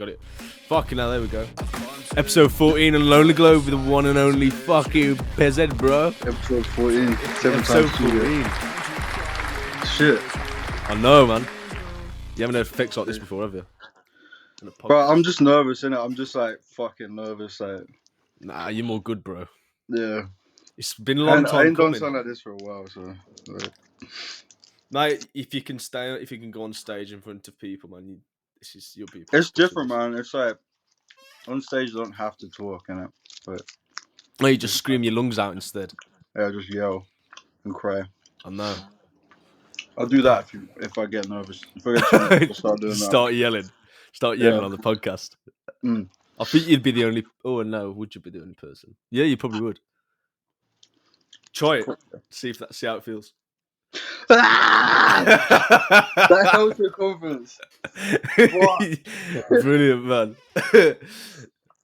Got it. Fucking hell, there we go. Episode 14 on Lonely Globe with the one and only fucking PEZZHEAD, bro. Episode 14. Episode 14. Shit. I know, man. You haven't heard effects like this before, have you? Bro, I'm just nervous, innit? I'm just like fucking nervous. Like, nah, you're more good, bro. Yeah. It's been a long time I ain't coming. done something like this for a while, so. Like... Mate, if you can go on stage in front of people, man, you'll be. It's different, man. It's like on stage you don't have to talk, innit? But no, you just scream your lungs out instead. Yeah, just yell and cry. I know. I'll do that if I get nervous. If I get too nervous, I'll start doing that. Start yelling on the podcast. Mm. I think you'd be the only. Oh no, would you be the only person? Yeah, you probably would. Try it. See how it feels. That helps your confidence. Brilliant, man.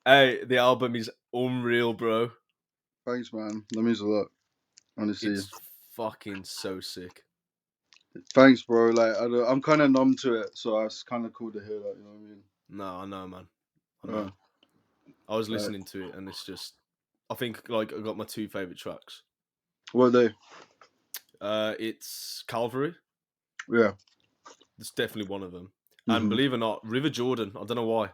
Hey, the album is unreal, bro. Thanks, man. That means a lot. Honestly, it's fucking so sick. Thanks, bro. Like I'm kind of numb to it, so it's kind of cool to hear that. You know what I mean? No, I know, man. I know. I was listening to it, and it's just. I think like I got my two favorite tracks. What are they? It's Calvary. Yeah. It's definitely one of them. Mm-hmm. And believe it or not, River Jordan. I don't know why.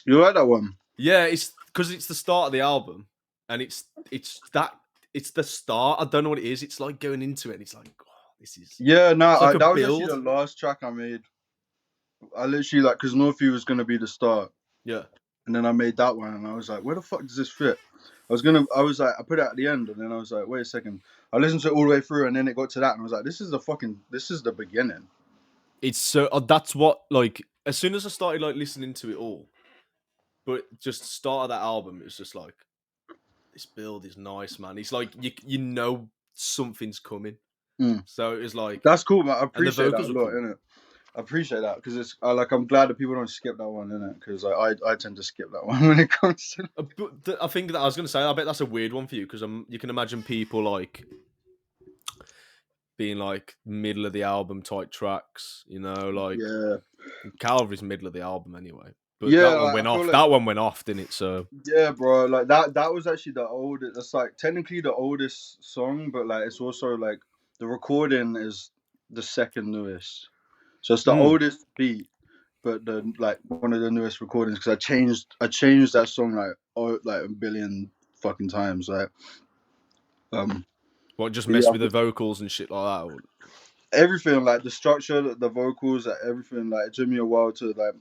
You like that one? Yeah, it's because it's the start of the album, and it's the start. I don't know what it is. It's like going into it, and it's like, oh, this is. Yeah, no, like that was actually the last track I made. I literally because Northview was gonna be the start. Yeah. And then I made that one, and I was like, where the fuck does this fit? I was like, I put it at the end, and then I was like, wait a second. I listened to it all the way through, and then it got to that, and I was like, this is the beginning. It's so, that's what, like, as soon as I started, like, listening to it all, but just the start of that album, it was just like, this build is nice, man. It's like, you know something's coming. Mm. So it was like... That's cool, man. I appreciate that a lot, innit? I appreciate that, because it's like I'm glad that people don't skip that one, innit? Because I tend to skip that one when it comes to. But I think that I was gonna say, I bet that's a weird one for you, because you can imagine people like being like middle of the album type tracks, you know, like Calvary's middle of the album anyway. But yeah, that one went off. Like, that one went off, didn't it? So yeah, bro. Like that was actually the oldest. That's like technically the oldest song, but like it's also like the recording is the second newest. So it's the oldest beat, but the like one of the newest recordings because I changed that song like a billion fucking times. Like, what, just mess with the vocals and shit like that? Or... Everything, like the structure, the vocals, like everything. Like it took me a while to like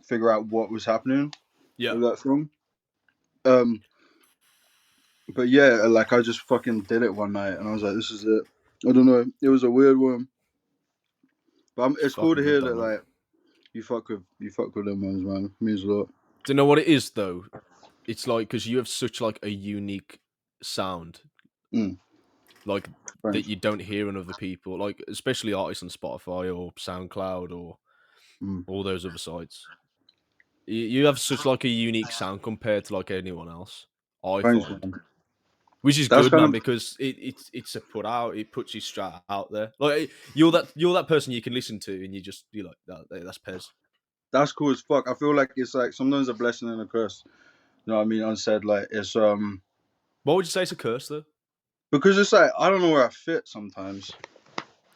figure out what was happening with that song. But yeah, like I just fucking did it one night, and I was like, this is it. I don't know. It was a weird one. But it's cool to hear that, like, you fuck with them ones, man. It means a lot. Do you know what it is, though? It's like, because you have such, like, a unique sound. Like, that you don't hear in other people. Like, especially artists on Spotify or SoundCloud or all those other sites. You have such, like, a unique sound compared to, like, anyone else, I find. Which is good, man, because it's a put out. It puts you straight out there. Like you're that person you can listen to, and you're like that's Pez. That's cool as fuck. I feel like it's like sometimes a blessing and a curse. You know what I mean? Unsaid, like it's What would you say it's a curse though? Because it's like I don't know where I fit sometimes.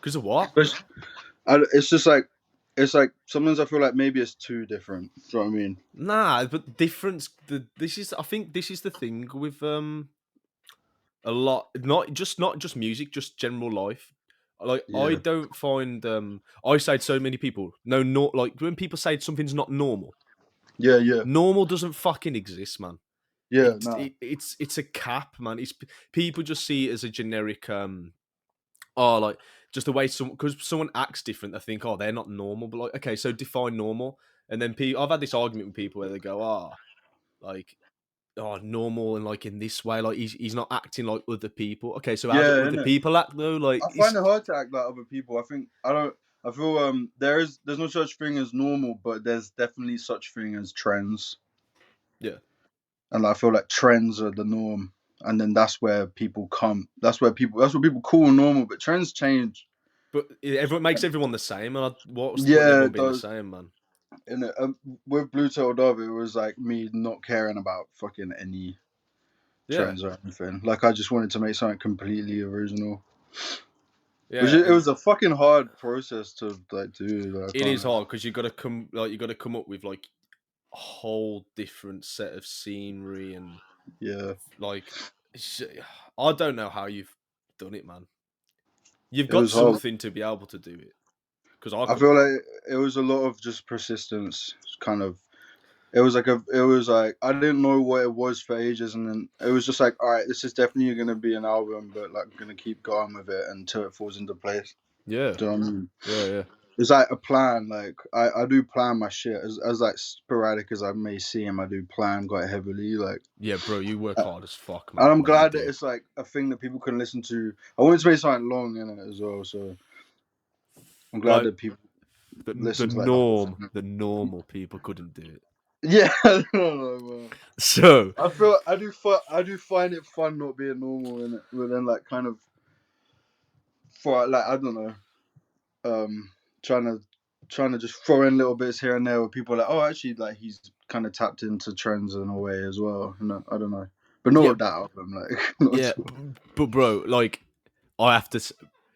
Because of what? It's just like it's like sometimes I feel like maybe it's too different. Do you know what I mean? Nah, but difference. I think this is the thing with a lot, not just music, just general life. Like I don't find I say to so many people, like when people say something's not normal. Yeah. Normal doesn't fucking exist, man. Yeah, it's a cap, man. It's people just see it as a generic like just the way because someone acts different, they think, oh, they're not normal. But like, okay, so define normal. And then I've had this argument with people where they go, normal and like in this way, like he's not acting like other people. Okay, so how do other people act though? Like I find it hard to act like other people. I feel there's no such thing as normal, but there's definitely such thing as trends. Yeah. And I feel like trends are the norm, and then that's where people come. That's what people call normal, but trends change. But everyone makes everyone the same, and what's the point of everyone being the same, man? in it, with Blue Tail Dove, it was like me not caring about fucking any Yeah, trends or anything. Like I just wanted to make something completely original. Which yeah, it and was a fucking hard process to like do. Like, I it is can't. hard because you got to come up with like a whole different set of scenery and Yeah, like I don't know how you've done it, man. You've it got was hard. something to be able to do it because I I couldn't feel do it. like it was a lot of just persistence, kind of. It was like I didn't know what it was for ages, and then it was just like, all right, this is definitely gonna be an album, but like I'm gonna keep going with it until it falls into place. Yeah, Do you know what I mean? yeah. It's like a plan. Like I do plan my shit as like sporadic as I may seem. I do plan quite heavily. Like, Yeah, bro, you work uh, hard as fuck, and man. I'm Like you glad that do. it's like a thing that people can listen to. I wanted to make something long in it as well, so I'm glad Like that people the listen to like the whole norm, thing. the normal people couldn't do it. Yeah, I don't know, man. So I do find it fun not being normal in it, but then like kind of for like I don't know, um, trying to just throw in little bits here and there where people are like, oh, actually, like he's kind of tapped into trends in a way as well. No, I don't know, but not yeah, with that album, like not yeah, at all. but bro, like I have to.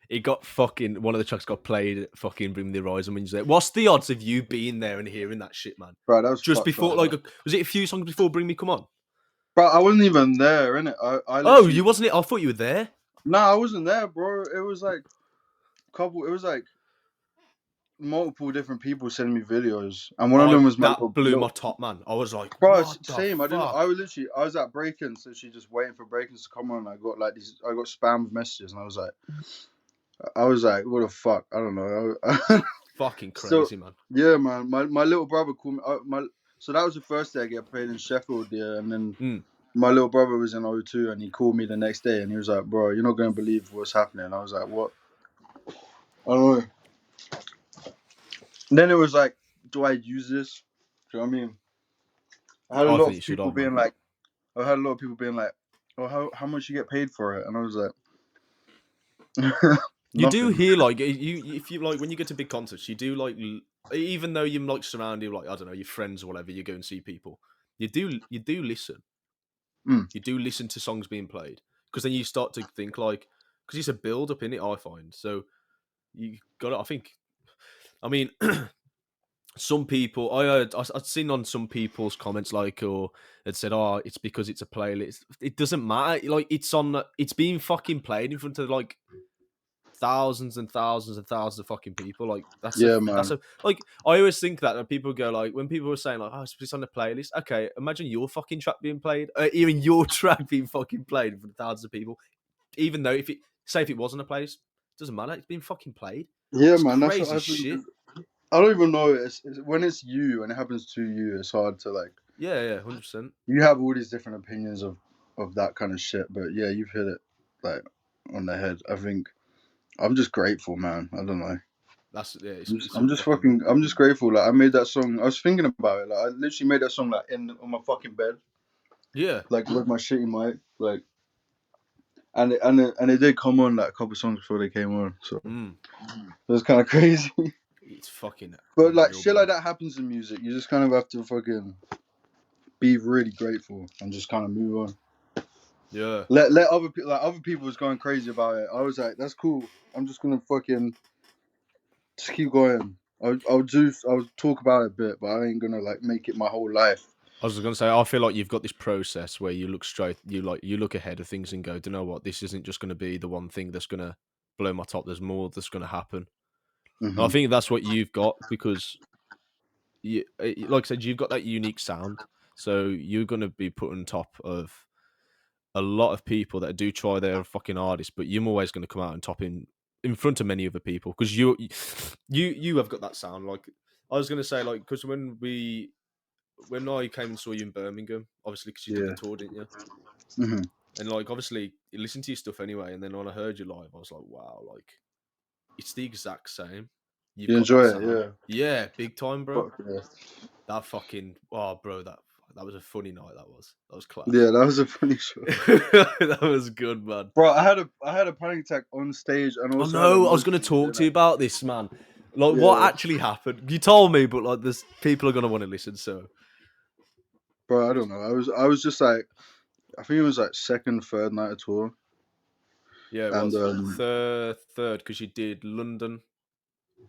It got fucking one of the tracks got played at fucking Bring Me the Horizon when you there. What's the odds of you being there and hearing that shit, man? Bro, that was Just fucked before, up. like, was it a few songs before Bring Me Come On? Bro, I wasn't even there, innit? I Oh, literally you wasn't it? I thought you were there. I wasn't there, bro. It was like couple. It was like multiple different people sending me videos, and one of them was my That blew my little top, man. I was like, bro. what the Same. I didn't. I fuck? was literally. I was at break-in, so she just waiting for break-ins to come on. I got like these. I got spam messages, and I was like, what the fuck? I don't know. Fucking So crazy, man. yeah, man. My little brother called me. So that was the first day I get played in Sheffield, yeah, and then Mm. my little brother was in O2, and he called me the next day, and he was like, bro, you're not gonna believe what's happening. I was like, what? I don't know. And then it was like, do I use this? Do you know what I mean? I had a I lot think you of should people have, man. being like, oh, how much you get paid for it? And I was like, You do nothing. hear like if you like when you get to big concerts, you do like even though you're like surrounded like I don't know your friends or whatever, you go and see people. You do listen. Mm. You do listen to songs being played because then you start to think like because it's a build up in it. I find so you got to I think I mean some people I'd seen on some people's comments like or had said oh it's because it's a playlist. It doesn't matter like it's being fucking played in front of like thousands and thousands and thousands of fucking people. Like Yeah, that's man. a like I always think that people go like when people were saying like oh it's on the playlist. Okay, imagine your fucking track being played, even your track being fucking played in front of thousands of people. Even though if it say if it wasn't a playlist, it doesn't matter. It's being fucking played. Yeah, It's man. That's what crazy I think. shit. I don't even know. When it's you and it happens to you, it's hard to like. Yeah, 100%. You have all these different opinions of that kind of shit, but yeah, you've hit it like on the head. I think I'm just grateful, man. I don't know. That's yeah. It's I'm just fucking fucking. I'm just grateful. Like I made that song. I was thinking about it. Like I literally made that song like on my fucking bed, yeah. like with my shitty mic, like, and it did come on like a couple songs before they came on, so Mm. it was kind of crazy. It's fucking But like unreal, shit bro. like that happens in music. You just kind of have to fucking be really grateful and just kind of move on. Yeah. Let other people like other people was going crazy about it. I was like, that's cool. I'm just gonna fucking just keep going. I'll talk about it a bit, but I ain't gonna like make it my whole life. I was gonna say, I feel like you've got this process where you look straight, you look ahead of things and go, do you know what? This isn't just gonna be the one thing that's gonna blow my top. There's more that's gonna happen. And I Mm-hmm. think that's what you've got because, like I said, you've got that unique sound. So you're gonna be put on top of a lot of people that do try their fucking hardest, but you're always gonna come out and top in front of many other people because you have got that sound. Like I was gonna say, like because when I came and saw you in Birmingham, obviously because you did the Yeah. tour, didn't you? Mm-hmm. And like obviously you listened to your stuff anyway, and then when I heard you live, I was like, wow, like it's the exact same. You've You got that enjoy it, sound, yeah. yeah, big time, bro. Fuck yeah. That fucking bro, that was a funny night. That was Yeah, class. that was a funny show. That was good, man. Bro, I had a panic attack on stage and I also had a know. I was nosebleed going to talk in to you it. about this, man. Like, what Yeah, actually happened? You told me, but like, there's people are gonna want to listen. So, bro. I don't know. I was just like, I think it was like second, third night of tour, yeah, it and was third because you did London.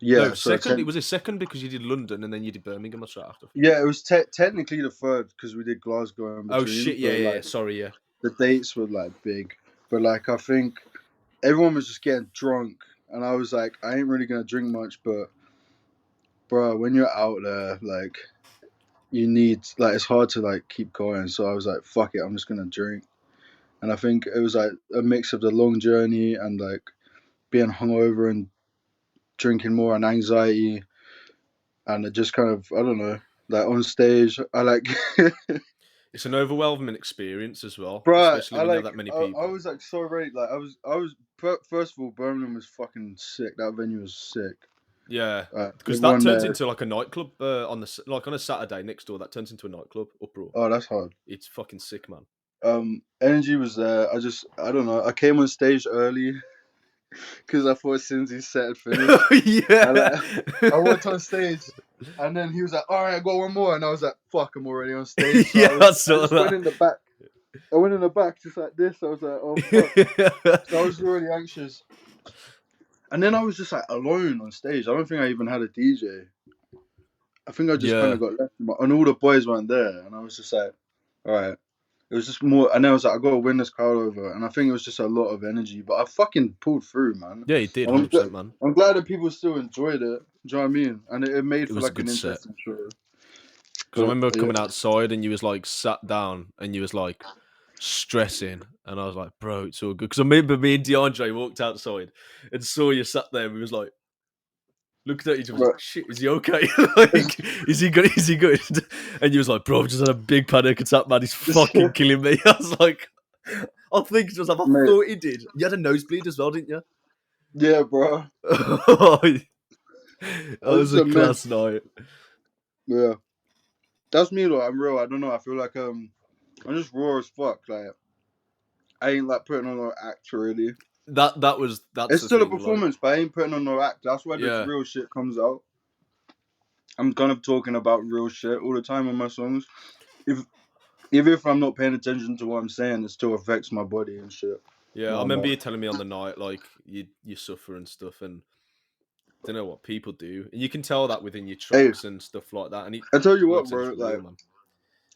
No, yeah. So second. It was a second because you did London and then you did Birmingham or straight after. yeah, it was technically the third because we did Glasgow in Oh between, shit! Yeah, but yeah, yeah. like Sorry, yeah. the dates were like big. But like I think everyone was just getting drunk, and I was like, I ain't really gonna drink much, but bro, when you're out there, like you need like it's hard to like keep going. So I was like, fuck it, I'm just gonna drink. And I think it was like a mix of the long journey and like being hungover and drinking more and anxiety, and it just kind of I don't know, like on stage, I like. It's an overwhelming experience as well, Bro, especially when you have that many I people. was like so ready. Like I was. First of all, Birmingham was fucking sick. That venue was sick. Yeah, because that Everyone turns there. into like a nightclub like on a Saturday next door. That turns into a nightclub uproar. Oh, that's hard. It's fucking sick, man. Energy was there. I don't know. I came on stage early because I thought Cinzy's set had finished. Yeah. I walked on stage, and then he was like, "All right, I got one more," and I was like, "Fuck, I'm already on stage." So Yeah, I I saw just went that. in the back. I went in the back just like this. I was like, "Oh fuck." So I was really anxious. And then I was just like alone on stage. I don't think I even had a DJ. I think I just kind Yeah. of got left, and all the boys weren't there, and I was just like, all right. It was just more, and then I was like, I gotta win this crowd over, and I think it was just a lot of energy, but I fucking pulled through, man. Yeah, he did, And 100%, man. I'm glad that people still enjoyed it. Do you know what I mean? And it made It for was a like an good set. interesting show. Because I But remember yeah, coming outside and you was like sat down and you was like stressing. And I was like, bro, it's all good. Because I remember me and DeAndre walked outside and saw you sat there and we was like, looked at each other, was but like, shit, is he okay? Like, is he good? Is he good? And you was like, bro, I've just had a big panic attack, man. He's fucking killing me. I was like, I think it was like, I mate, thought he did. You had a nosebleed as well, didn't you? yeah, bro. That I was was just a a mess. class night. Yeah, that's me though. I'm real. I don't know. I feel like I'm just raw as fuck. Like I ain't like putting on no act really. That's It's the still a thing. Like, performance, but I ain't putting on no act. That's where the yeah. real shit comes out. I'm kind of talking about real shit all the time in my songs. If Even if I'm not paying attention to what I'm saying, it still affects my body and shit. Yeah, I No, I'm remember not. you telling me on the night like you suffer and stuff, and don't know what people do, and you can tell that within your Hey, tracks and stuff like that. And I tell you like I what, said, it's bro. real, Like man.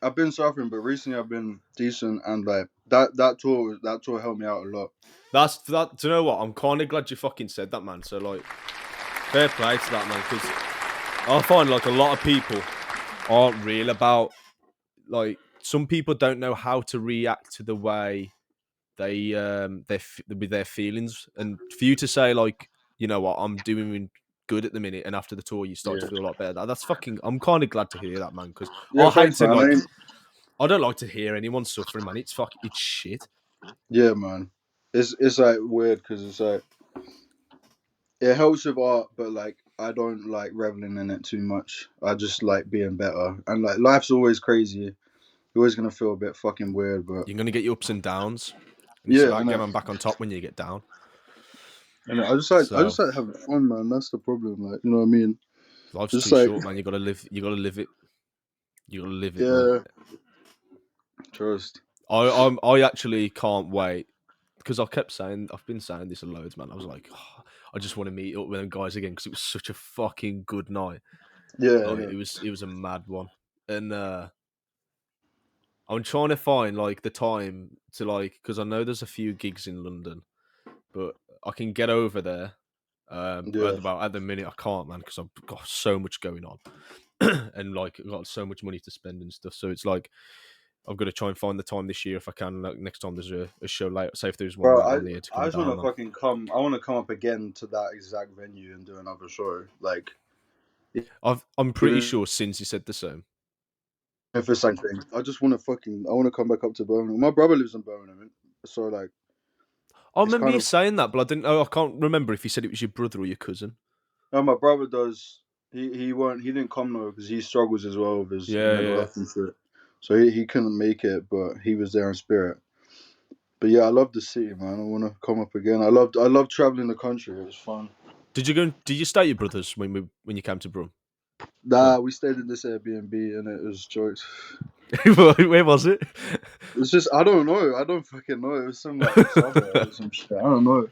I've been suffering, but recently I've been decent, and like that tour helped me out a lot. That's that. Do you know what? I'm kind of glad you fucking said that, man. So like, fair play to that, man, because I find like a lot of people aren't real about like some people don't know how to react to the way with their feelings, and for you to say like, you know what, I'm doing good at the minute, and after the tour you start to Yeah. feel a lot better. That's fucking. I'm kind of glad to hear that, man, because Yeah. I hate Thanks, to man. like. I don't like to hear anyone suffering, man. It's shit. Yeah, man. It's like weird because it's like it helps with art, but like I don't like reveling in it too much. I just like being better, and like life's always crazy. You're always gonna feel a bit fucking weird, but You're gonna get your ups and downs, and it's yeah, I about know. getting back on top when you get down. And I So just like having fun, man. That's the problem. Like, you know what I mean? life's Just too like, short, man. You gotta live. You gotta live it. You gotta live it, man. yeah, trust. I actually can't wait because I've been saying this a loads, man. I was like, "Oh, I just want to meet up with them guys again because it was such a fucking good night. Yeah, Like yeah, it was a mad one, and I'm trying to find like the time to like because I know there's a few gigs in London, but I can get over there. yeah. At the minute I can't, man, because I've got so much going on, and like I've got so much money to spend and stuff. So it's like I've got to try and find the time this year if I can. Like next time there's a show late, say if there's one Bro, later in the year to I come just want down, to man. fucking come. I want to come up again to that exact venue and do another show. Like, I'm pretty even sure since you said the same. if it's something, I just want to fucking. I want to come back up to Birmingham. My brother lives in Birmingham, so like, I it's remember kind you of. saying that, but I didn't know. I can't remember if you said it was your brother or your cousin. No, my brother does. He didn't come though because he struggles as well with his Yeah, mental yeah. health and shit. So he couldn't make it, but he was there in spirit. But yeah, I love the city, man. I want to come up again. I love traveling the country. It was fun. Did you go? Did you stay at your brother's when you came to Brum? Nah, No. we stayed in this Airbnb and it was jokes. Where was it? It's just I don't know. I don't fucking know. It was some like suburb or some shit. I don't know.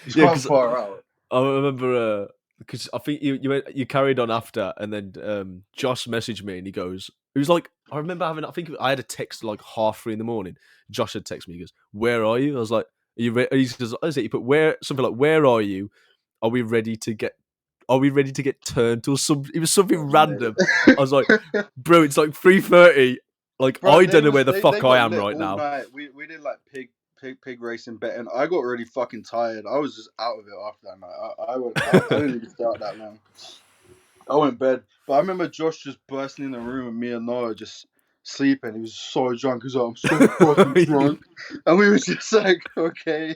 It's Yeah, quite because far out. I remember because I think you carried on after, and then Josh messaged me and he was like, I remember having, I think I had a text like 3:30 in the morning. Josh had texted me. He goes, "Where are you?" I was like, "Are you ready?" He goes, "What is it?" He put where something like, "Where are you? Are we ready to get? Are we ready to get turned?" Or some. It was something Oh, random. mate. I was like, "Bro, it's like 3:30. Like Bro, I don't know where the they fuck I got am lit right all now." night. We did like pig racing betting. I got really fucking tired. I was just out of it after that night. I didn't even stay out that long. I went to bed. But I remember Josh just bursting in the room and me and Noah just sleeping. He was so drunk. He was like, I'm so fucking drunk. And we was just like, okay.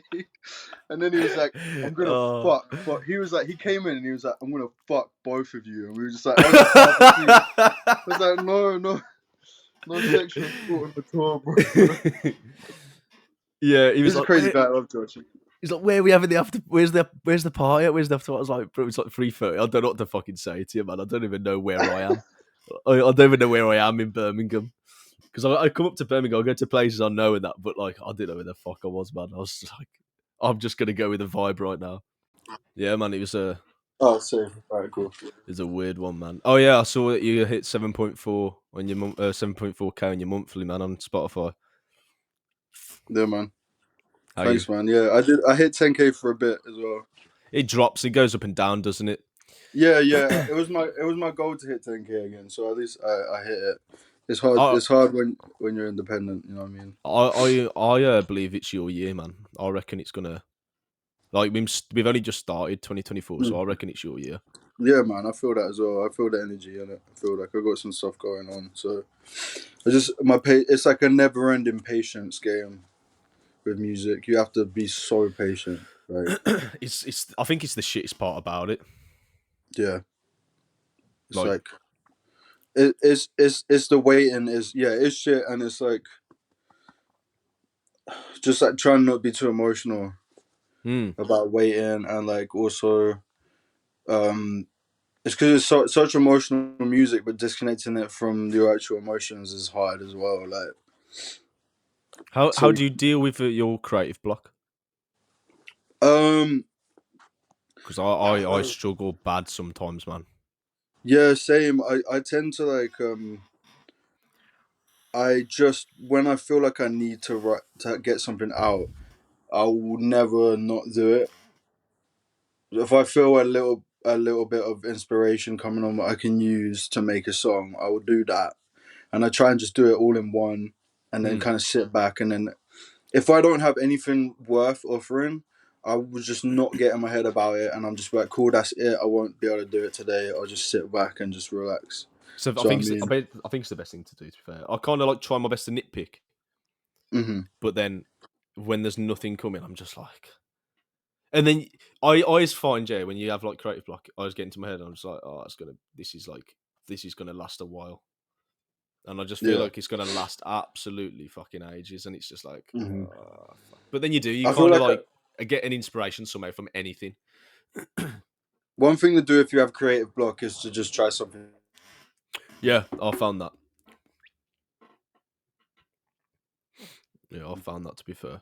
And then he was like, I'm gonna Oh. fuck. But he was like, he came in and he was like, I'm gonna fuck both of you. And we were just like, I was just half asleep. I was like, no sexual thought at all, bro. Yeah, he was He's a like, crazy "Where?" guy. I love Josh. He's like, "Where are we having the after? Where's the party? Where's the after?" I was like, "Bro, it's like 3:30. I don't know what to fucking say to you, man. I don't even know where I am. I don't even know where I am in Birmingham because I come up to Birmingham. I go to places I know and that, but like I didn't know where the fuck I was, man. I was just like, I'm just gonna go with the vibe right now. Yeah, man. Oh, safe. Alright, cool. It was a weird one, man. Oh yeah, I saw that you hit 7.4 on your 7.4K on your monthly, man, on Spotify. Yeah, man. How you? Thanks, man. Yeah, I hit 10K for a bit as well. It drops. It goes up and down, doesn't it? Yeah. It was my goal to hit 10K again. So at least I hit it. It's hard. I It's hard when you're independent. You know what I mean? I believe it's your year, man. I reckon it's gonna like we've only just started 2024, so I Mm. reckon it's your year. Yeah, man. I feel that as well. I feel the energy in it. I feel like I got some stuff going on. So I just It's like a never-ending patience game with music. You have to be so patient. Like, It's I think it's the shittest part about it. yeah, it's Like, like it's the waiting is yeah, it's shit, and it's like just like trying not to be too emotional mm, about waiting, and like also um it's because it's such emotional music, but disconnecting it from your actual emotions is hard as well. Like, how so do you deal with your creative block? um Because I struggle bad sometimes, man. yeah, same. I tend to like I just when I feel like I need to write to get something out, I will never not do it. If I feel a little bit of inspiration coming on what I can use to make a song, I will do that. And I try and just do it all in one, and then Mm. kind of sit back. And then if I don't have anything worth offering, I will just not get in my head about it, and I'm just like, cool, that's it. I won't be able to do it today. I'll just sit back and just relax. So So I mean, I think it's the best thing to do. To be fair, I kind of like try my best to nitpick, hmm but then when there's nothing coming, I'm just like, and then I always find, Jay, when you have like creative block, I always get into my head and I'm just like, oh, this is gonna last a while. And I just feel yeah. like it's gonna last absolutely fucking ages. And it's just like, hmm fuck. But then you I feel kind of like like get an inspiration somehow from anything. one thing to do if you have creative block is to just try something. Yeah, I found that. Yeah, I found that to be fair.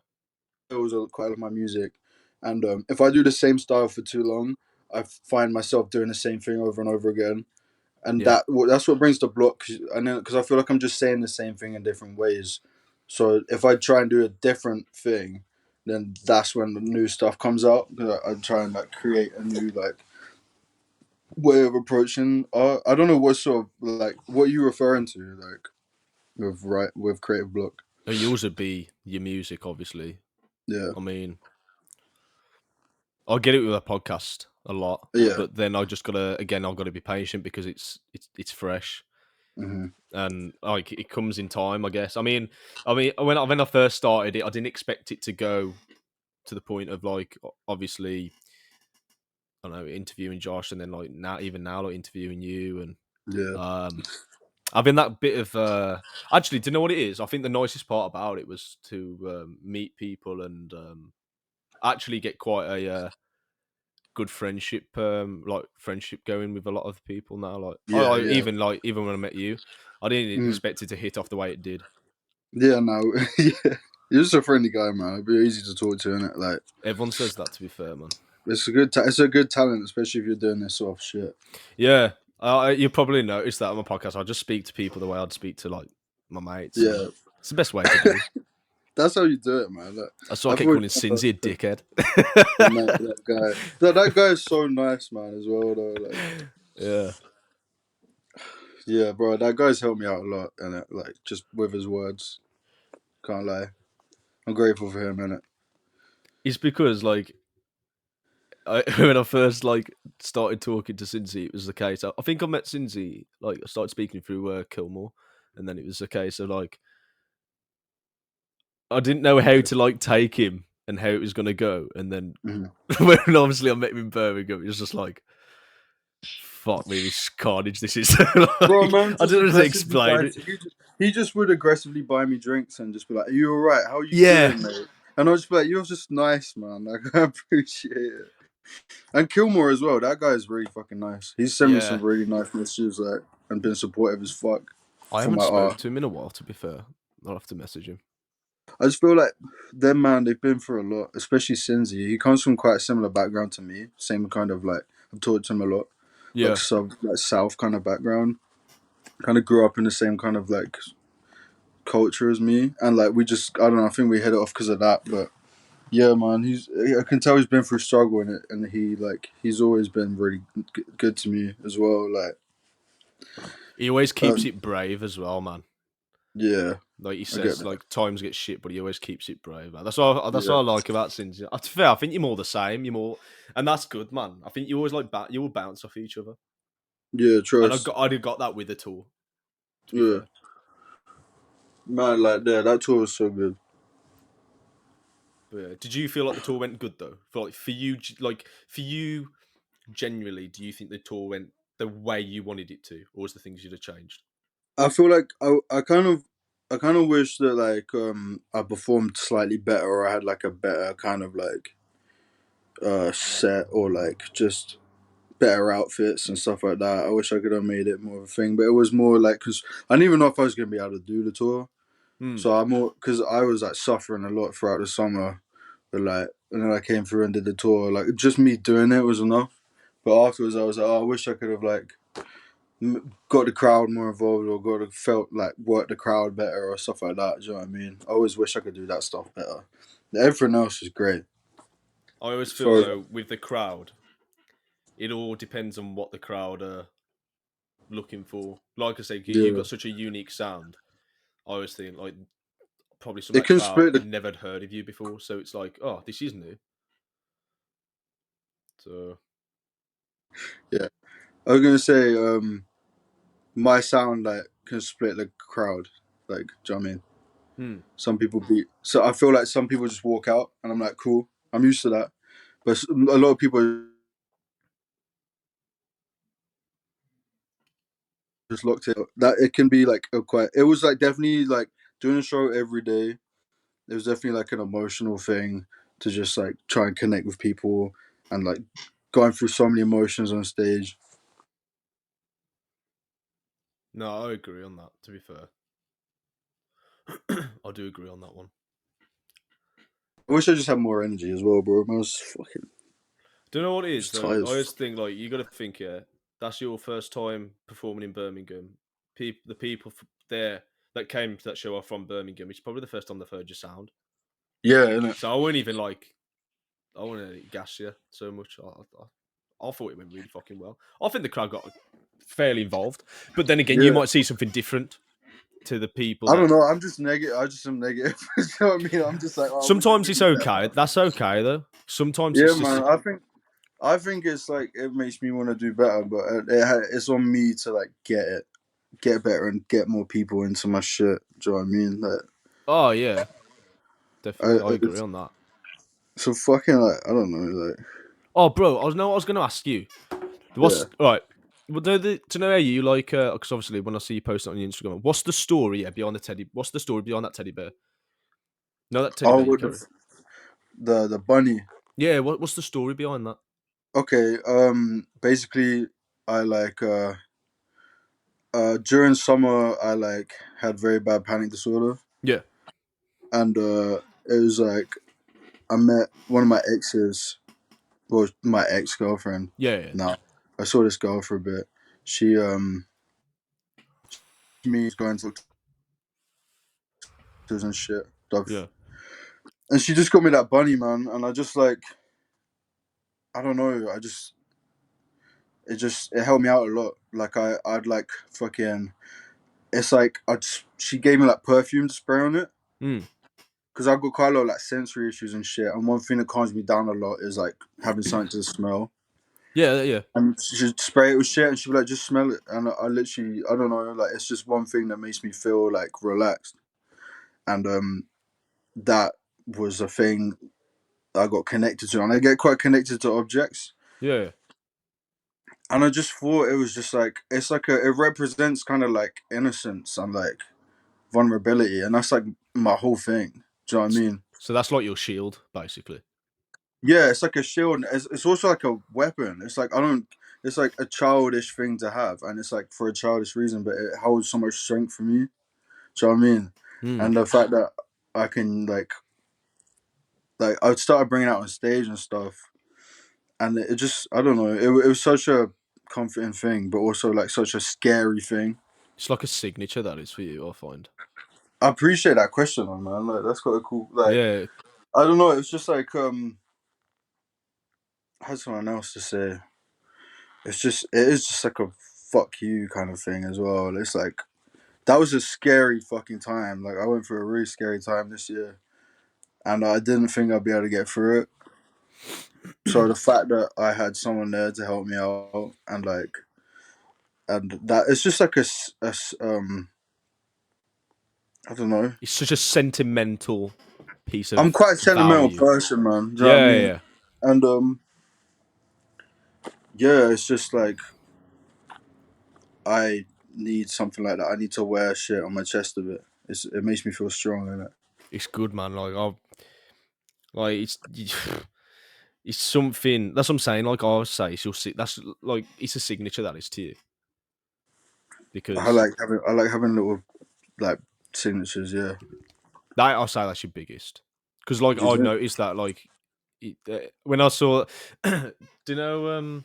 Quite a lot of my music, and if I do the same style for too long, I find myself doing the same thing over and over again, and Yeah. that's what brings the block. And then because I feel like I'm just saying the same thing in different ways, so if I try and do a different thing, then that's when the new stuff comes out. 'Cause I try and like create a new like way of approaching. I don't know what sort of like what you referring to like with creative block. Yours would be your music, obviously. Yeah, I mean, I get it with a podcast a lot, yeah. but then I've gotta be patient because it's fresh. hmm And like it comes in time, I guess. I mean, when I first started it, I didn't expect it to go to the point of like obviously I don't know interviewing Josh, and then like now like interviewing you, and Yeah. um, having that bit of actually, do you know what it is? I think the nicest part about it was to meet people and actually get quite a good friendship, friendship going with a lot of people now. Like, Yeah, even when I met you, I didn't expect it to hit off the way it did. Yeah, no, yeah. You're just a friendly guy, man. It'd be easy to talk to, innit? Like, Everyone says that, to be fair, man. it's a good talent, especially if you're doing this sort of shit. Yeah, you probably noticed that on my podcast. I just speak to people the way I'd speak to like my mates. Yeah, It's the best way to do. that's how you do it, man. Like, That's why I I've kept always calling Cinzy a dickhead. man, that guy. That guy is so nice, man. As well, though. Like, Yeah. yeah, bro, that guy's helped me out a lot, and like just with his words, can't lie. I'm grateful for him, innit? It's because like when I first like started talking to Cincy, it was the case. I think I met Cincy like I started speaking through Kilmore, and then it was a case of like I didn't know how to like take him and how it was gonna go, and then when obviously I met him in Birmingham, it was just like fuck me, this carnage. This is Bro, like, man, I just don't know how to aggressively explain it. he just would aggressively buy me drinks and just be like, "Are you alright? How are you Yeah, doing, mate?" And I was just be like, "You're just nice, man. Like, I appreciate it." And Kilmore as well. That guy is really fucking nice. He's sent me some yeah. really nice messages, like, and been supportive as fuck I for haven't my spoke art. to him in a while. To be fair, I'll have to message him. I just feel like them, man, they've been through a lot, especially Cinzy. He comes from quite a similar background to me. Same kind of like I've talked to him a lot, Yeah, like South kind of background. Kind of grew up in the same kind of like culture as me, and like we just I don't know. I think we hit it off because of that, but. Yeah, man. I can tell he's been through struggle in it, and he's always been really good to me as well. Like, he always keeps it brave as well, man. yeah, Like he I get says, that. like times get shit, but he always keeps it brave. Man. That's what Yeah, I like about Sins. To be fair, I think you're more the same. You're more, and that's good, man. I think you always like you will bounce off each other, yeah, and trust. I'd have got that with the tour. To be Yeah, fair, man. Like, yeah, that tour was so good. but yeah. Did you feel like the tour went good though? For you, genuinely, do you think the tour went the way you wanted it to, or was the things you'd have changed? I feel like I kind of wish that like I performed slightly better, or I had like a better kind of like set, or like just better outfits and stuff like that. I wish I could have made it more of a thing, but it was more like because I didn't even know if I was gonna be able to do the tour. Hmm. So I'm more because I was like suffering a lot throughout the summer, but like and then I came through and did the tour. Like just me doing it was enough. But afterwards, I was like, oh, I wish I could have like got the crowd more involved, or got to felt like worked the crowd better or stuff like that. Do you know what I mean? I always wish I could do that stuff better. Everything else is great. I always As feel far as though with the crowd, it all depends on what the crowd are looking for. Like I say, you've yeah, got such a unique sound. I always think like probably some of it that can crowd split had the never heard of you before, so it's like, oh, this is new. So yeah. I was gonna say my sound like can split the crowd. Like, do you know what I mean? Some people beat. So I feel like some people just walk out, and I'm like, cool. I'm used to that. But a lot of people just locked it. That it can be like a quite. It was like definitely like doing a show every day. It was definitely like an emotional thing to just like try and connect with people, and like going through so many emotions on stage. no, I agree on that. To be fair, I do agree on that one. I wish I just had more energy as well, bro. I was fucking Do you know what it is just though? I tired. always think like you got to think, yeah, that's your first time performing in Birmingham. The people there that came to that show are from Birmingham. It's probably the first time they've heard your sound. Yeah, innit? So I wouldn't even like. I wouldn't gas you so much. I thought it went really fucking well. I think the crowd got fairly involved, but then again, you Yeah. might see something different to the people I that. don't know. I'm just negative. I just am negative. You know what I mean? I'm just like, oh, I wish I Sometimes could it's do okay. better. That's okay though. Sometimes Yeah, it's just man. I think it's like it makes me want to do better, but it's on me to like get better, and get more people into my shit. Do you know what I mean? Like, oh yeah, definitely. I agree it's on that. so fucking like I don't know, like Oh, bro, I was going to ask you. yeah. What's right? Well, to know how you like, because obviously when I see you post it on your Instagram, what's the story behind the teddy? What's the story behind that teddy bear? No, that teddy Oh, bear you with carry. the bunny. Yeah, what's the story behind that? Okay. Basically, I like during summer I like had very bad panic disorder, Yeah. and it was like I met one of my exes, well, my ex girlfriend. Yeah, yeah. Now I saw this girl for a bit. She me going to doctors and shit stuff, Yeah. and she just got me that bunny, man, and I just like I don't know, it helped me out a lot. Like I'd like fucking it's like she gave me like perfume to spray on it Mm. because I've got quite a lot of like sensory issues and shit. And one thing that calms me down a lot is like having something to smell. Yeah, yeah. And she'd spray it with shit, and she'd be like, "Just smell it." And I literally, I don't know, like it's just one thing that makes me feel like relaxed. And that was a thing I got connected to, and I get quite connected to objects. Yeah. And I just thought it was just like it's like it represents kind of like innocence and like vulnerability, and that's like my whole thing. Do you know what I mean? So that's like your shield, basically. Yeah, it's like a shield. And it's also like a weapon. It's like I don't. It's like a childish thing to have, and it's like for a childish reason, but it holds so much strength for me. Do you know what I mean? Mm. And the fact that I can like I started bringing it out on stage and stuff, and it just I don't know. It was such a comforting thing, but also like such a scary thing. It's like a signature that is for you, I find. I appreciate that question, man. Like that's quite a cool. Like Yeah. I don't know. It's just like I had someone else to say. It is just like a fuck you kind of thing as well. It's like that was a scary fucking time. Like I went through a really scary time this year, and I didn't think I'd be able to get through it. So the fact that I had someone there to help me out, and that it's just like I don't know. It's such a sentimental piece I'm of quite a sentimental value. person, man. Do you know what I Yeah, mean? yeah. And yeah, it's just like I need something like that. I need to wear shit on my chest a bit. It makes me feel strong, innit? It's good, man. Like it's it's something. That's what I'm saying. Like I always say, it's that's like it's a signature that is to you because I like having little like signatures. Yeah. that I'll say that's your biggest. Because like Do you I think? noticed that when I saw, do you know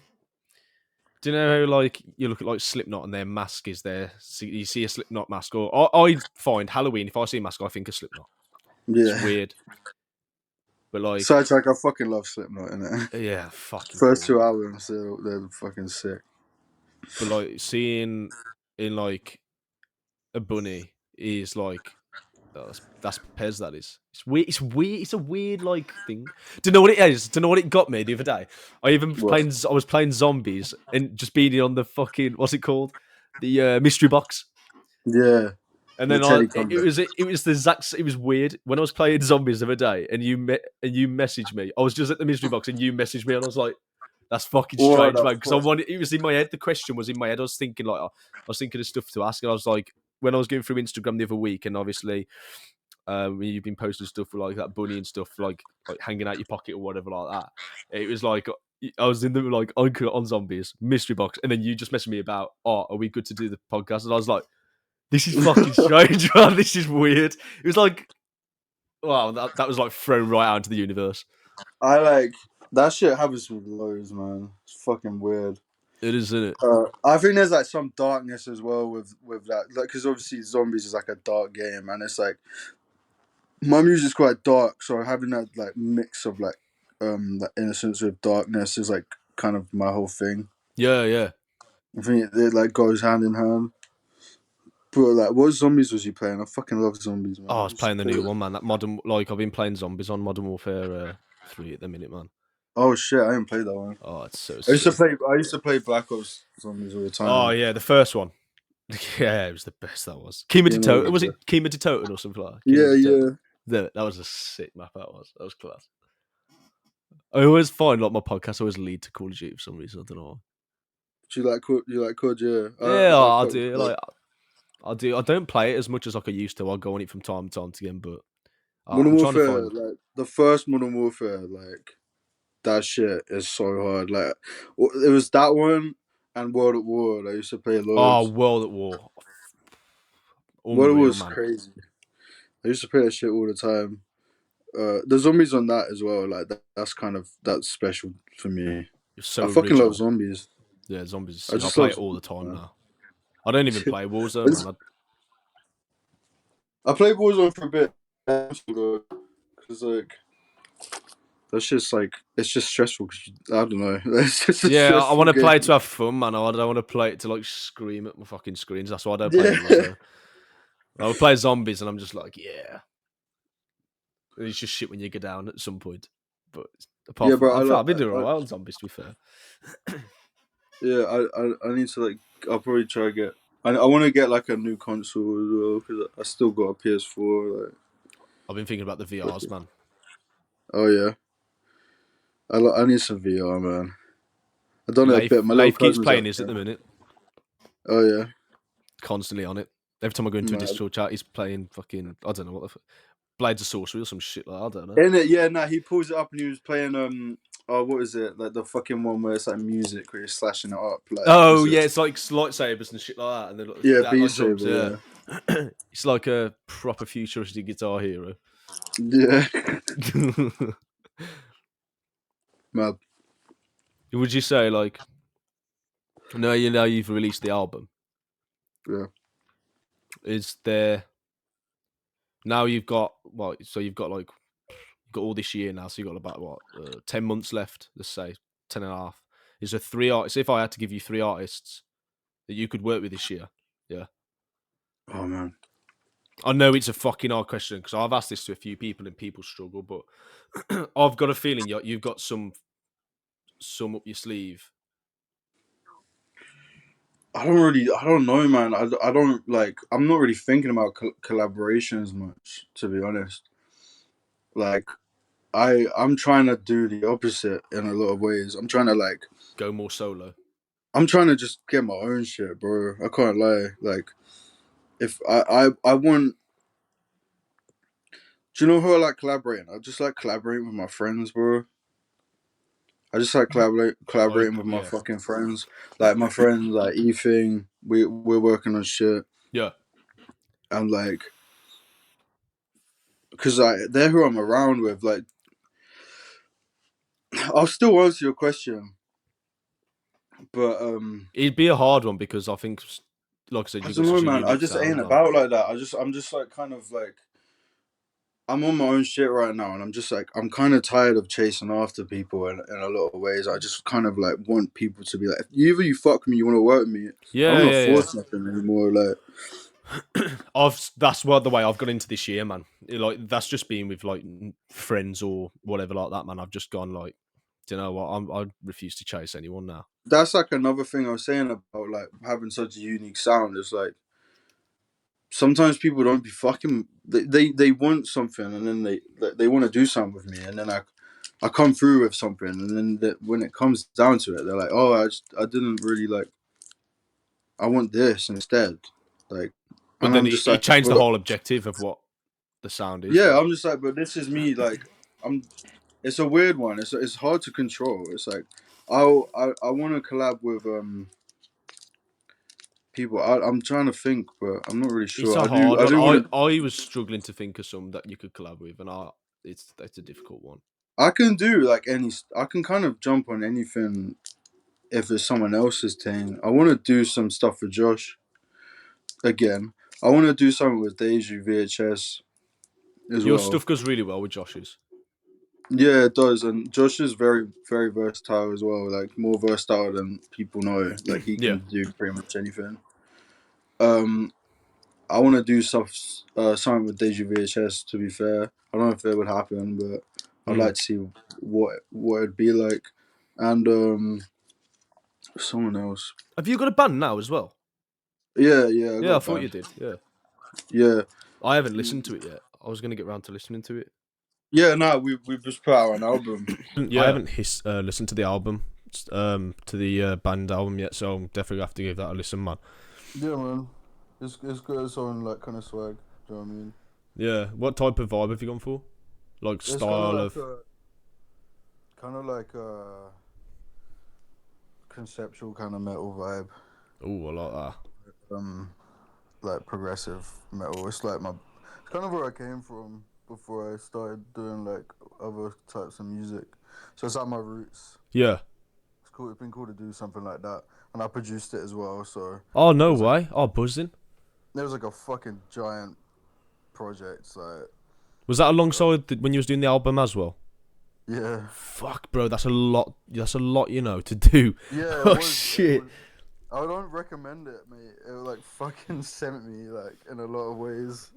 do you know how like you look at like Slipknot and their mask is there? So you see a Slipknot mask, or I find Halloween. If I see a mask, I think of Slipknot. It's Yeah. weird, but like Sidetrack. I fucking love Slipknot in it. yeah, fucking First cool, two man. albums, they're fucking sick. But like seeing in like a bunny is like that's Pez. That is. It's weird. It's weird. It's a weird like thing. Do you know what it is? Do you know what it got me the other day? What? I was playing zombies and just being on the fucking what's it called? The mystery box. Yeah. And The then Teddy comeback. it was the exact it was weird when I was playing zombies the other day and you messaged me. I was just at the mystery box and you messaged me and I was like, that's fucking What strange, the man. Because I fuck? wanted it was in my head. The question was in my head. I was thinking I was thinking of stuff to ask and I was like when I was going through Instagram the other week and obviously you've been posting stuff with like that bunny and stuff like hanging out your pocket or whatever like that. It was like I was in the like on zombies mystery box and then you just messaged me about are we good to do the podcast and I was like this is fucking strange, man. This is weird. It was like, wow, that was like thrown right out into the universe. I like that shit happens with loads, man. It's fucking weird. It is, isn't it? I think there's like some darkness as well with that, like because obviously zombies is like a dark game, and it's like my music's quite dark, so having that like mix of like innocence with darkness is like kind of my whole thing. Yeah, yeah. I think it like goes hand in hand. But like, what zombies was you playing? I fucking love zombies, Oh, I man. was playing the new one, man. That modern, like, I've been playing zombies on Modern Warfare 3 at the minute, man. Oh shit, I didn't play that one. Oh, it's so I used to sick. play. I used to play Black Ops zombies all the Oh, time. yeah, the first one. Yeah, it was the best that was. Kima de You know. Toten. Was it Kima de Toten or something like that? Kima Yeah, de Toten. yeah. That was a sick map, that was. That was class. I always find, like, my podcasts always lead to Call of Duty for some reason. I don't know. Do you like COD? You like COD? Yeah. Yeah, I I fuck with do. COD. Like, I do. I don't play it as much as like I used to. I'll go on it from time to time again, but Modern I'm trying to Warfare, find. like the first Modern Warfare, like that shit is so hard. Like, it was that one and World at War that I used to play Oh, loads. World at War. World at War Unreal, was man. crazy. I used to play that shit all the time. The zombies on that as well. Like that's special for me. It's so I fucking love original. zombies. Yeah, zombies are I sick. I just play love it all the zombies, time man. now. I don't even play Warzone, man. I played Warzone for a bit because like that's just like it's just stressful. I don't know. It's just a Yeah, I want stressful to play it game. to have fun, man. I don't want to play it to like scream at my fucking screens. That's why I don't play Yeah, Warzone. I would play zombies, and I'm just like, yeah. And it's just shit when you get down at some point. But apart yeah, from, bro. I've been doing alright on zombies. To be fair, I need to like. I'll probably try to get. I want to get like a new console as well because I still got a PS4. Like, I've been thinking about the VRs, man. oh yeah, I need some VR, man. I done it a bit. My little Leif keeps cousin's playing out this at there. the minute, Oh yeah, constantly on it. Every time I go into a man. Discord chat, he's playing fucking, I don't know what the Blades of Sorcery or some shit like that. I don't know. In it, yeah. Nah, he pulls it up and he was playing oh, what is it? Like the fucking one where it's like music where you're slashing it up. Like, Oh is it? yeah, it's like lightsabers and shit like that, and then Yeah, that Beat like drums. Yeah, Saber. it's like a proper futuristic Guitar Hero. Yeah, yeah. Mad. Would you say like, no, you know, you've released the album? Yeah. Is there now you've got what? So you've got like you've got all this year now, so you've got about what 10 months left. Let's say 10 and a half. Is there three artists? If I had to give you three artists that you could work with this year, yeah. Oh man. I know it's a fucking hard question because I've asked this to a few people and people struggle, but I've got a feeling you've got some up your sleeve. I don't know, man. I don't like. I'm not really thinking about collaborations much, to be honest. Like, I'm trying to do the opposite in a lot of ways. I'm trying to like. Go more solo. I'm trying to just get my own shit, bro. I can't lie. Like, if I want. Do you know who I like collaborating? I just like collaborating with my friends, bro. I just like collaborating with my Yeah, fucking friends. Like my friends, like Ethan. We're working on shit, yeah. and like, cause they're who I'm around with. Like, I'll still answer your question, but It'd be a hard one because I think, like I said, I you've got don't know, such a man. I unique just ain't sound. Like, about like that. I'm just like kind of like I'm on my own shit right now, and I'm just like I'm kind of tired of chasing after people in a lot of ways. I just kind of like want people to be like, either you fuck me, you want to work with me. I'm yeah, not yeah, forcing nothing anymore. Like, that's what the way I've got into this year, man. Like that's just being with like friends or whatever like that, man. I've just gone like, do you know what? I refuse to chase anyone now. that's like another thing I was saying about like having such a unique sound. It's like sometimes people don't be fucking. They want something, and then they want to do something with me, and then I come through with something, and then when it comes down to it, they're like, "Oh, I didn't really like. I want this instead." Like, But and then I'm just it like, changed the "But whole objective of what the sound is. yeah," Like, I'm just like, "But this is me." Like, I'm. It's a weird one. It's hard to control. It's like I want to collab with people. I'm trying to think, but I'm not really it's sure. a hard I one. do want to. I was struggling to think of some that you could collab with, and that's a difficult one. I can do like any. I can kind of jump on anything if it's someone else's thing. I want to do some stuff with Josh again. I want to do something with Deju VHS as Your well. stuff goes really well with Josh's. Yeah, it does, and Josh is very, very versatile as well. Like more versatile than people know. Like he Yeah. can do pretty much anything. Um, I want to do stuff, something with Deju VHS. To be fair, I don't know if it would happen, but I'd Mm. like to see what it'd be like, and someone else. Have you got a band now as well? Yeah, I got Yeah, I a thought you band. did. Yeah. Yeah, I haven't listened to it yet. I was going to get around to listening to it. yeah. No, we've just put out an album. I haven't listened to the album, to the band album yet, so I'm definitely have to give that a listen, man. Yeah, man. It's got its own like kind of swag. Do you know what I mean? Yeah. What type of vibe have you gone for? Like It's kind of style like of. kind of like a conceptual kind of metal vibe. Oh, I like that. Like progressive metal. It's like it's kind of where I came from before I started doing like other types of music. So it's like my roots. Yeah. It's cool. It's been cool to do something like that, and I produced it as well. So Oh, no it was like way. Oh, buzzing. it was like a fucking giant project. Like Was that alongside when you was doing the album as well? yeah, Fuck, bro, that's a lot. That's a lot, to do. yeah. It Oh was. It shit. was. I don't recommend it, mate. It like fucking sent me like in a lot of ways.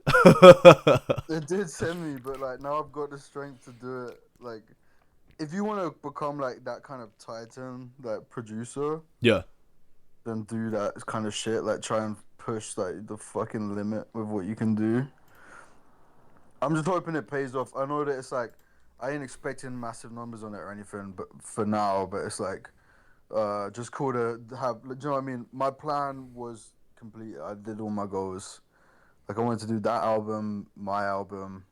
It did send me, but like now I've got the strength to do it. Like if you want to become like that kind of titan, like producer, Yeah. then do that kind of shit. Like try and push like the fucking limit with what you can do. I'm just hoping it pays off. I know that it's like I ain't expecting massive numbers on it or anything, but for now, but it's like just cool to have. Do you know what I mean? My plan was complete. I did all my goals. Like I wanted to do that album, my album,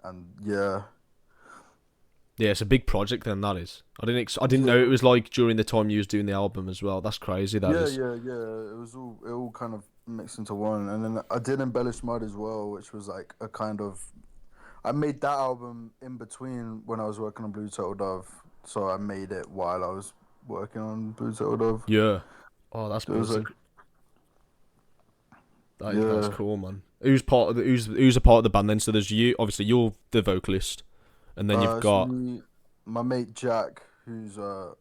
and yeah. Yeah, it's a big project then, that is. I didn't know Yeah, it was like during the time you was doing the album as well. That's crazy, that yeah, is. yeah, yeah. It all kind of mixed into one, and then I did Embellish Mud as well, which was like a kind of. I made that album in between when I was working on Blue Turtle Dove, so I made it while I was working on Blue Turtle Dove. Yeah. Oh, that's It was like, buzzing. That's yeah, cool, man. Who's a part of the band then? So there's you, obviously you're the vocalist, and then you've it's got me, my mate Jack, who's a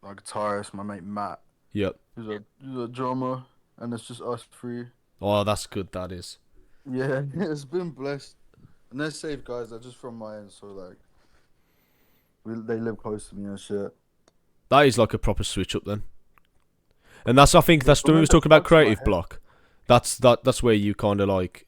guitarist, my mate Matt, yep. who's a drummer, and it's just us three. Oh, that's good. That is. Yeah, it's been blessed, and they're safe guys. They're just from my end, so like. They live close to me and shit. That is like a proper switch up then. And I think Yeah, that's when we something was that talking about fucks in my creative head. block. That's where you kind of like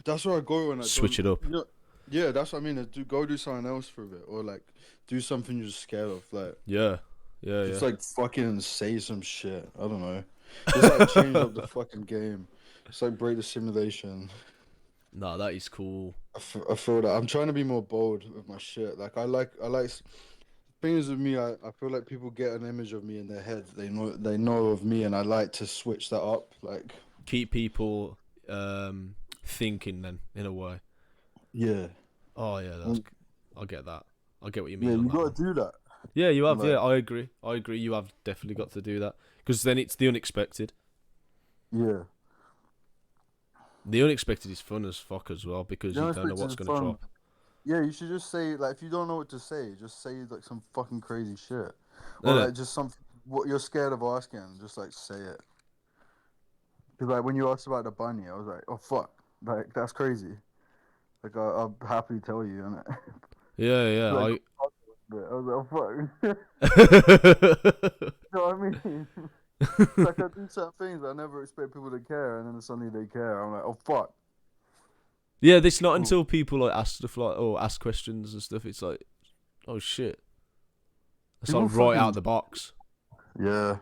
That's where I go when I switch don't. it up. You know, yeah, that's what I mean. Go do something else for a bit, or like do something you're just scared of. Like Yeah. Yeah, yeah. just like fucking say some shit. I don't know. Just like change up the fucking game. It's like break the simulation. Nah, that is cool. I feel that I'm trying to be more bold with my shit. Like I like things with me. I feel like people get an image of me in their head. They know of me, and I like to switch that up. Like Keep people thinking then in a way. yeah. Oh yeah, Mm, I get that. I get what you yeah, mean on you that gotta one. do that. Yeah, you have. Like, Yeah, I agree. I agree. You have definitely got to do that because then it's the unexpected. yeah. The unexpected is fun as fuck as well because The you don't know unexpected what's is gonna fun. drop. Yeah, you should just say like if you don't know what to say, just say like some fucking crazy shit, or Isn't it? like just some what you're scared of asking. Just like say it. Cause like when you asked about the bunny, I was like, oh fuck, like that's crazy. Like I'll happily tell you, and Yeah, yeah. like I. I was like, oh fuck. You know what I mean? Like I do certain things I never expect people to care, and then suddenly they care. I'm like, oh fuck. Yeah, it's not Cool. until people like ask stuff like or ask questions and stuff. It's like, oh shit, it's like People right out of fucking the box. yeah.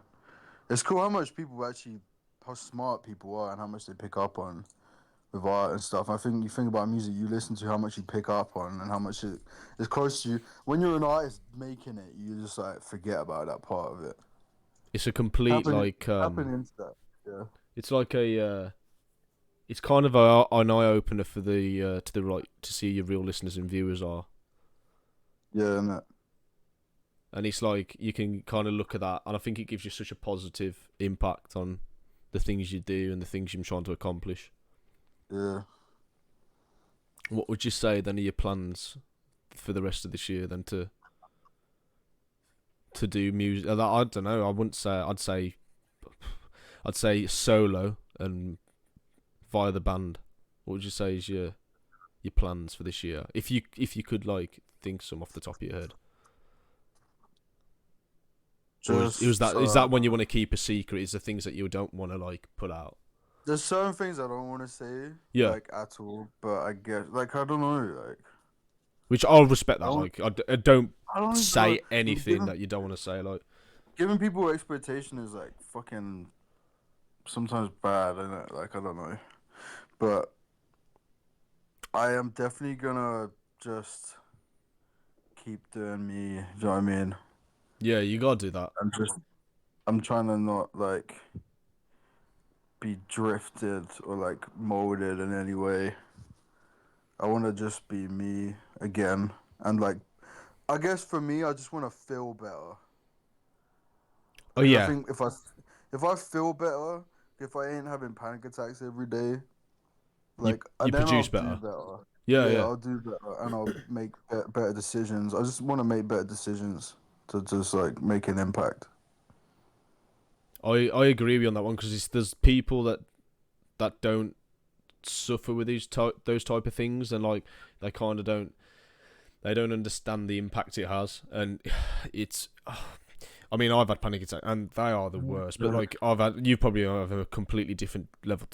It's cool how much people actually, how smart people are, and how much they pick up on with art and stuff. I think you think about music, you listen to how much you pick up on and how much it is close to you. When you're an artist making it, you just like forget about that part of it. It's a complete Happen, like happen into that. Yeah. it's like a it's kind of an eye opener for the to the right to see your real listeners and viewers are. Yeah, and And it's like you can kind of look at that, and I think it gives you such a positive impact on the things you do and the things you're trying to accomplish. yeah. What would you say then are your plans for the rest of this year then to do music? I don't know. I wouldn't say. I'd say solo and via the band. What would you say is your plans for this year? If you could like think some off the top of your head. Or Just is that when you want to keep a secret? Is the things that you don't want to like put out? there's certain things I don't want to say Yeah, like at all, but I get like I don't know like which I'll respect I that. don't Like I don't I don't even know say anything giving that you don't want to say. Like giving people expectation is like fucking sometimes bad, isn't it? Like I don't know, but I am definitely gonna just keep doing me. Do you know what I mean? Yeah, you gotta do that. I'm trying to not like be drifted or like molded in any way. I want to just be me again, and like, I guess for me, I just want to feel better. Oh Because I yeah, think if I feel better, if I ain't having panic attacks every day, like, you then produce I'll do better. better. Yeah, Yeah, yeah. I'll do better, and I'll make better decisions. I just want to make better decisions to just like make an impact. I agree with you on that one because there's people that don't suffer with those type of things, and like they kind of don't understand the impact it has, and it's. I mean, I've had panic attacks, and they are the worst. But like you probably have a completely different level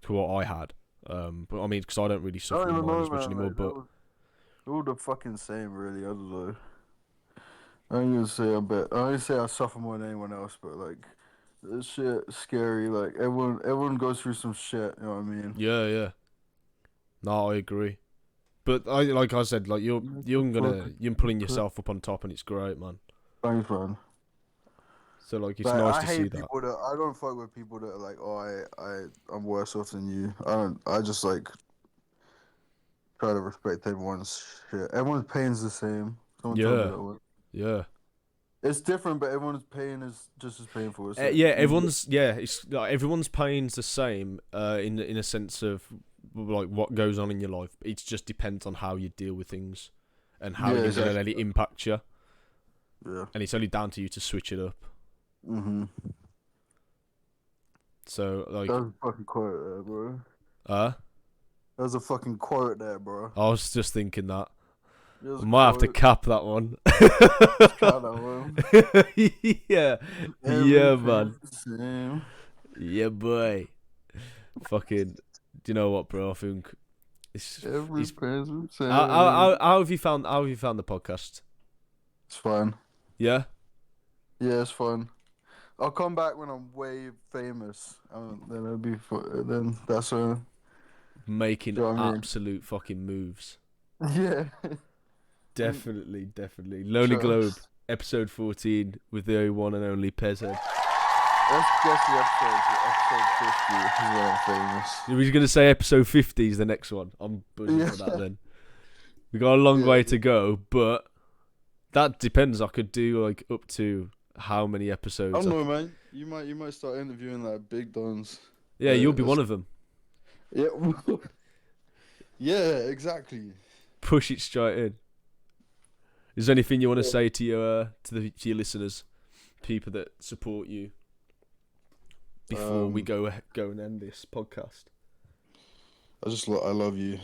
to what I had. But I mean, because I don't really suffer with mine as much anymore. Like, but we're all the fucking same, really. I don't know. I ain't gonna say I ain't say I suffer more than anyone else, but like, this shit scary. Like everyone goes through some shit. You know what I mean? yeah, yeah. No, I agree. But like I said, like you're pulling yourself up on top, and it's great, man. Thanks, man. So like, it's Like, nice I to see hate that. people that I don't fuck with people that are like, oh, I'm worse off than you. I just like try to respect everyone's shit. Everyone's pain's the same. Someone told me Yeah, that one. yeah. It's different, but everyone's pain is just as painful. It's Yeah, it's like everyone's pain's the same. In a sense of like what goes on in your life. It just depends on how you deal with things, and how you're gonna let it impact you. Yeah. And it's only down to you to switch it up. Mhm. So like, That was a fucking quote there, bro. uh, That was a fucking quote there, bro. I was just thinking that There's I a might have to quote. cap that one. Count that one. Yeah, yeah, man. Everything's the same. Yeah, boy. Fucking. Do you know what, bro? I think it's. Everything's the same. How have you found? How have you found the podcast? It's fun. Yeah. Yeah, it's fun. I'll come back when I'm way famous. Then it'll be then that's when. Making Do you know what I mean? absolute fucking moves. Yeah. Definitely, definitely. Lonely Globe, episode 14, with the one and only PEZZHEAD. Let's guess the episode. Episode 50 is when I'm famous. We're going to say episode 50 is the next one. I'm buzzing for that then. We got a long way to go, but that depends. I could do like up to how many episodes. I don't know, man. You might start interviewing like big dons. Yeah, you'll be one of them. Yeah. Yeah, exactly. Push it straight in. Is there anything you want to say to your listeners, people that support you, before we go and end this podcast? I love you.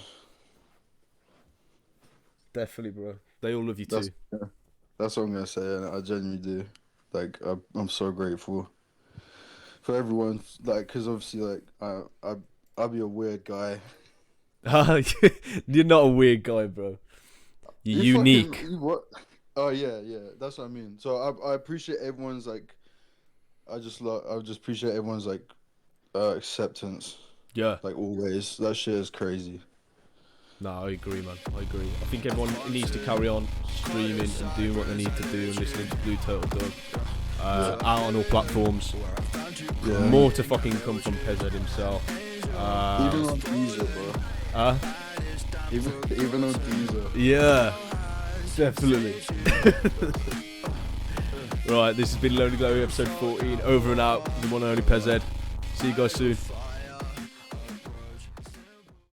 Definitely, bro. They all love you too. That's what I'm gonna say, and I genuinely do. Like, I'm so grateful for everyone. Like, cause obviously, like, I'll be a weird guy. You're not a weird guy, bro. You're unique. What? Oh yeah. That's what I mean. So I appreciate everyone's like. I just appreciate everyone's like, acceptance. Yeah. Like always, that shit is crazy. No, I agree, man. I agree. I think everyone needs to carry on streaming and doing what they need to do and listening to Blue Turtle Dog. Out on all platforms. Yeah. More to fucking come from PEZZHEAD himself. Even on Deezer, bro. Even on Deezer. Yeah. Definitely. Right, this has been Lonely Globe episode 14. Over and out. The one and only PEZZHEAD. See you guys soon.